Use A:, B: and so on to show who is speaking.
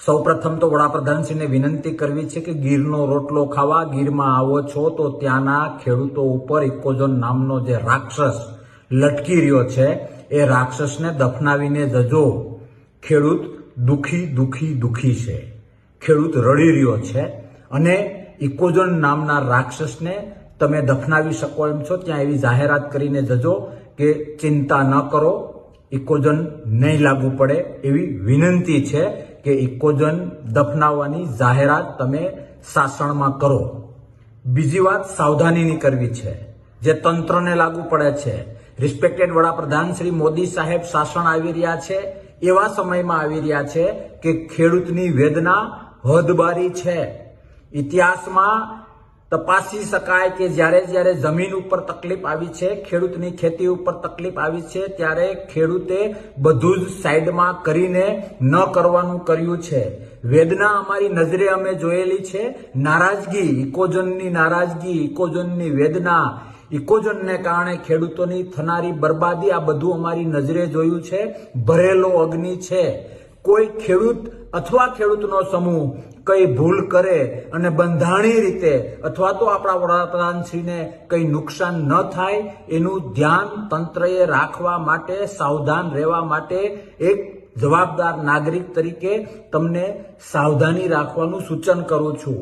A: સૌપ્રથમ તો વડાપ્રધાનશ્રીને વિનંતી કરવી છે કે ગીરનો રોટલો ખાવા ગીરમાં આવો છો તો ત્યાંના ખેડૂતો ઉપર ઇકોઝોન નામનો જે રાક્ષસ લટકી રહ્યો છે એ રાક્ષસને દફનાવીને જજો. ખેડૂત દુખી છે. ખેડૂત રડી રહ્યો છે અને ઇકોઝોન નામના રાક્ષસને તમે દફનાવી શકો એમ છો ત્યાં એવી જાહેરાત કરીને જજો કે ચિંતા ન કરો, ઇકોઝોન નહીં લાગુ પડે એવી વિનંતી છે કે ઇકોઝોન દફનાવવાની જાહેરાત તમે શાસનમાં કરો. બીજી વાત સાવધાનીની કરવી છે જે તંત્રને લાગુ પડે છે. રિસ્પેક્ટેડ વડાપ્રધાન શ્રી મોદી સાહેબ શાસન આવી રહ્યા છે એવા સમયમાં આવી રહ્યા છે કે ખેડૂતની વેદના હદબારી છે. ઇતિહાસમાં તપાસી શકાય કે જ્યારે જમીન ઉપર તકલીફ આવી છે, ખેડૂતની ખેતી ઉપર તકલીફ આવી છે, ત્યારે ખેડૂતે બધું જ સાઈડમાં કરીને ન કરવાનું કર્યું છે. વેદના અમારી નજરે અમે જોયેલી છે. નારાજગી, ઇકોઝોનની નારાજગી, ઇકોઝોનની વેદના, ઇકોઝોનને કારણે ખેડૂતોની થનારી બરબાદી, આ બધું અમારી નજરે જોયું છે. ભરેલો અગ્નિ છે. કોઈ ખેડૂત અથવા ખેડૂતનો સમૂહ કઈ ભૂલ કરે અને બંધારણીય રીતે અથવા તો આપણા વડાપ્રધાનશ્રીને કઈ નુકસાન ન થાય એનું ધ્યાન તંત્રએ રાખવા માટે, સાવધાન રહેવા માટે એક જવાબદાર નાગરિક તરીકે તમને સાવધાની રાખવાનું સૂચન કરું છું.